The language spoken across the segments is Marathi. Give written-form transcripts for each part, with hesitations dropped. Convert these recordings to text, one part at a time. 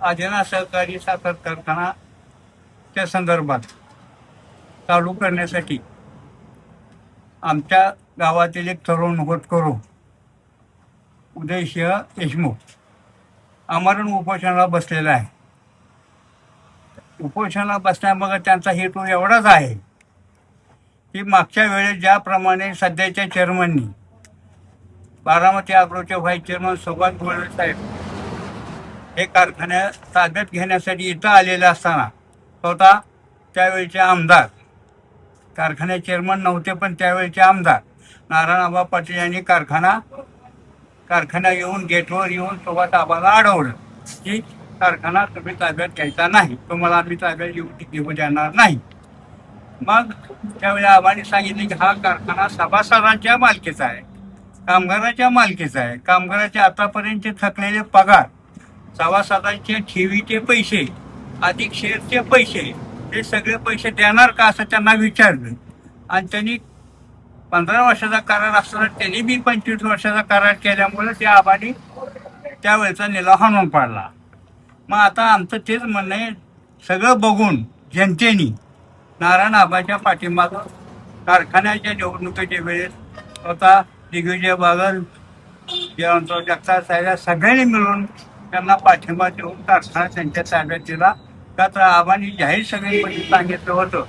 आदिनाथ सहकारी साखर कारखाना त्या संदर्भात चालू करण्यासाठी आमच्या गावातील एक तरुण होतकरू उदयसिंह देशमुख आमरण उपोषणाला बसलेला आहे. उपोषणाला बसण्यामागे त्यांचा हेतू एवढाच आहे की मागच्या वेळेस ज्याप्रमाणे सध्याच्या चेअरमननी बारामती अॅग्रोचे व्हाईस चेअरमन सुभाष गोळे साहेब हे कारखान्या ताब्यात घेण्यासाठी इथं आलेले असताना स्वतः त्यावेळचे आमदार, कारखान्याचे चेअरमन नव्हते पण त्यावेळचे आमदार नारायणआबा पाटील यांनी कारखाना येऊन गेटवर येऊन सोबत आम्हाला अडवलं की कारखाना तुम्ही ताब्यात घ्यायचा नाही, तुम्हाला आम्ही ताब्यात घेऊ देणार नाही. मग त्यावेळी आम्हाला सांगितले की हा कारखाना सभासदांच्या मालकीचा आहे, कामगाराच्या मालकीचा आहे. कामगाराचे आतापर्यंतचे थकलेले पगार, सभासदांचे ठेवीचे पैसे अधिक शेअरचे पैसे, हे सगळे पैसे देणार का असं त्यांना विचारलं. आणि त्यांनी 15 वर्षाचा करार असताना त्यांनी बी 25 वर्षाचा करार केल्यामुळे त्या आबानी त्यावेळेचा निलाव हाणून पाडला. मग आता आमचं तेच म्हणणं आहे, सगळं बघून जनतेनी नारायण आबाच्या पाठीमागं कारखान्याच्या निवडणुकीच्या वेळेस स्वतः दिग्विजय बागल, जयवंतराव जगताप साहेब सगळ्यांनी मिळून त्यांना पाठिंबा देऊन कारखाना त्यांच्या ताब्यात दिला. का तर आबांनी जाहीर सभेमध्ये सांगितलं होतं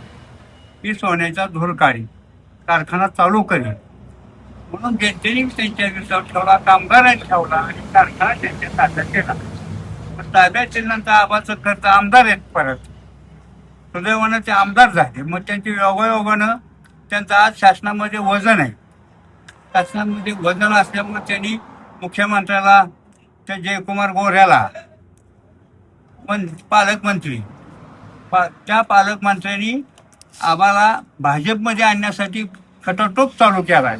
की सोन्याचा धूर काढी कारखाना चालू करेल. म्हणून जनतेने त्यांच्या विरोधात ठेवला, कामगारांनी ठेवला आणि कारखाना त्यांच्या ताब्यात केला. ताब्यात दिल्यानंतर आबाचं खर्च आमदार आहेत, परत सुदैवानं ते आमदार झाले. मग त्यांच्या योगायोगानं त्यांचं आज शासनामध्ये वजन आहे. शासनामध्ये वजन असल्यामुळे त्यांनी मुख्यमंत्र्याला, त्या जयकुमार गोऱ्याला पालकमंत्री, त्या पालकमंत्र्यांनी आम्हाला भाजपमध्ये आणण्यासाठी खटाटोप चालू केला आहे.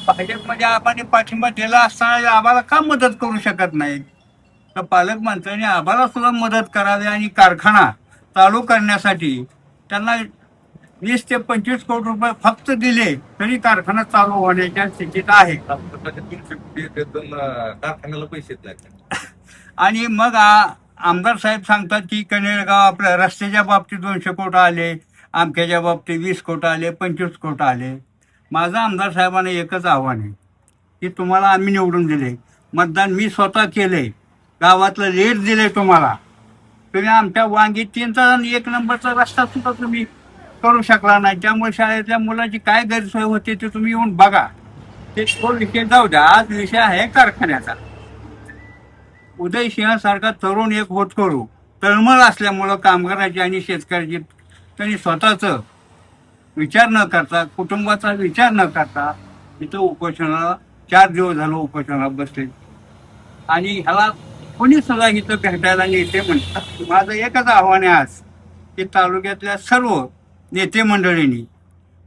भाजपमध्ये आपण पाठिंबा दिला असताना आम्हाला का मदत करू शकत नाही? तर पालकमंत्र्यांनी आम्हाला सुद्धा मदत करावी आणि कारखाना चालू करण्यासाठी त्यांना 20 ते 25 कोटी रुपये फक्त दिले तरी कारखाना चालू होण्याच्या स्थितीत आहे. कारखान्याला पैसे आणि मग आमदार साहेब सांगतात की कनेरगाव आपल्या रस्त्याच्या बाबतीत 200 कोटी आले, आमक्याच्या बाबतीत 20 कोटी आले, 25 कोटी आले. माझं आमदार साहेबांना एकच आव्हान आहे की तुम्हाला आम्ही निवडून दिले, मतदान मी स्वतः केले, गावातलं रेट दिले तुम्हाला, तुम्ही आमच्या वांगी 3चा आणि 1 नंबरचा रस्ता सुद्धा तुम्ही करू शकला नाही. त्यामुळे शाळेतल्या मुलाची काय गैरसोय होते ते तुम्ही येऊन बघा. ते तो विषय जाऊ द्या, आज विषय आहे कारखान्याचा. उदयसिंह सारखा तरुण एक होतकरू तळमळ असल्यामुळं कामगाराची आणि शेतकऱ्याची त्यांनी स्वतःचं विचार न करता, कुटुंबाचा विचार न करता इथं उपोषणाला 4 दिवस झालं उपोषणाला बसले. आणि ह्याला कोणी सुद्धा इथं भेटायला नेते म्हणतात. माझं एकच आव्हान आहे आज की तालुक्यातल्या सर्व नेते मंडळींनी,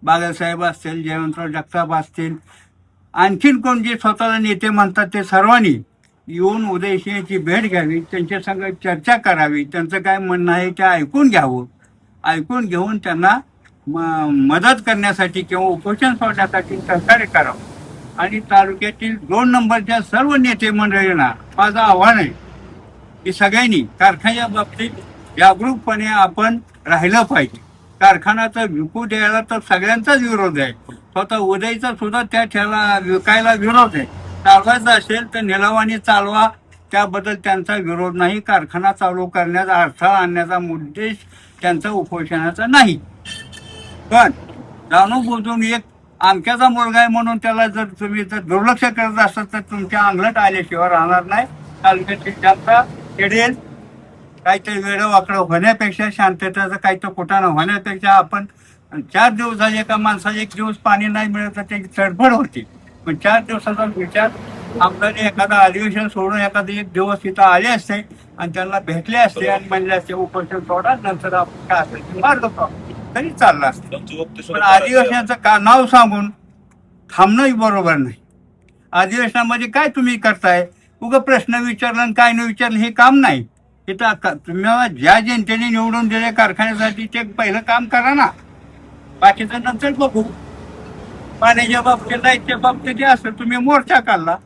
बागलसाहेब असतील, जयवंतराव जगताप असतील, आणखीन कोण जे स्वतःला नेते म्हणतात ते सर्वांनी येऊन उदयसिंहची भेट घ्यावी, त्यांच्या संग चर्चा करावी, त्यांचं काय म्हणणं आहे ते ऐकून घ्यावं. ऐकून घेऊन त्यांना मदत करण्यासाठी किंवा उपोषण सोडण्यासाठी सहकार्य करावं. आणि तालुक्यातील 2 नंबरच्या सर्व नेते मंडळींना माझं आव्हान आहे की सगळ्यांनी कारखान्याच्या बाबतीत जागरूकपणे आपण राहिलं पाहिजे. कारखान्याचा विकू द्यायला तर सगळ्यांचाच विरोध आहे, स्वतः उदयचा सुद्धा त्या ठेला विकायला विरोध आहे. चालवायचं असेल तर निलावाने चालवा, त्याबद्दल त्यांचा विरोध नाही. कारखाना चालू करण्याचा, अडथळा आणण्याचा उद्देश त्यांचा उपोषणाचा नाही. पण जाणून बुजून एक आमच्याचा मुलगा आहे म्हणून त्याला जर तुम्ही जर दुर्लक्ष करत असाल तर तुमच्या अंगलट आल्याशिवाय राहणार नाही. तालुक्यातील जनता चिडेल. काहीतरी वेळं वाकडं होण्यापेक्षा, शांततेचं काहीतरी कुठानं होण्यापेक्षा, आपण 4 दिवस झाले एका माणसाला 1 दिवस पाणी नाही मिळत तर त्याची तडफड होती. पण 4 दिवसाचा विचार आमदारने एखादा अधिवेशन सोडून एखादा 1 दिवस इथं आले असते आणि त्यांना भेटले असते आणि म्हणले असते उपोषण सोडा, नंतर आपण काय असेल ते मार्ग तरी चाललं असतं. पण अधिवेशनाचं नाव सांगून थांबणंही बरोबर नाही. अधिवेशनामध्ये काय तुम्ही करताय? उगा प्रश्न विचारला आणि काय न विचारलं हे काम नाही. इथं तुम्हाला ज्या जनतेने निवडून दिले कारखान्यासाठी ते पहिलं काम करा ना, बाकीचं नंतर बघू. पाण्याच्या बाबतीत, लाईटच्या बाबतीत जे असं तुम्ही मोर्चा काढला,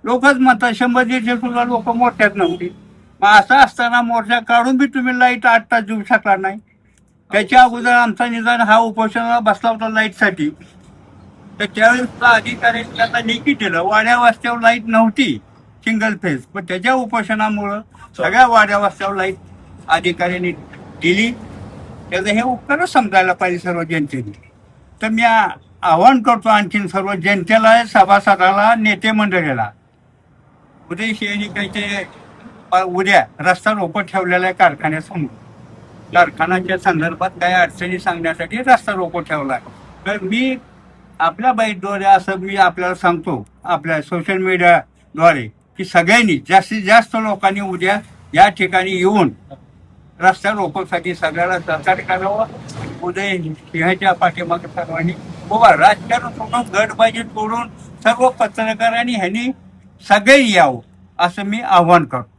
लोकच म्हणतात 100 दीडशे सुद्धा लोक मोर्चात नव्हती. मग असं असताना मोर्चा काढून बी तुम्ही लाईट 8 तास देऊ शकला नाही. त्याच्या अगोदर आमचा निदान हा उपोषणाला बसला होता लाईटसाठी, तर त्यावेळेस अधिकाऱ्यांनी त्यांना लेखी दिलं. वाड्या वस्त्यावर लाईट नव्हती सिंगल फेज, पण त्याच्या उपोषणामुळं सगळ्या वाड्या वस्त्यावर लाईट अधिकाऱ्यांनी दिली. त्याचं हे उपकारच समजायला पाहिजे सर्व जनतेने. तर मी आवाहन करतो आणखीन सर्व जनतेला, सभासदाला, नेते मंडळीला, उद्या काही उद्या रस्ता रोको ठेवलेला आहे कारखान्यासमोर. कारखान्याच्या संदर्भात काही अडचणी सांगण्यासाठी रस्ता रोको ठेवला आहे. तर मी आपल्या बाईटद्वारे असं मी आपल्याला सांगतो, आपल्या सोशल मीडियाद्वारे, की सगळ्यांनी जास्तीत जास्त लोकांनी उद्या या ठिकाणी येऊन रस्ता रोकोसाठी सगळ्याला सहकार्य करावं. उदय सिंहाच्या पाठीमागे सर्वांनी उभा, राजकारण सोडून, गटबाजी सोडून सर्व पत्रकारांनी ह्यांनी सगळे यावं असं मी आवाहन करतो.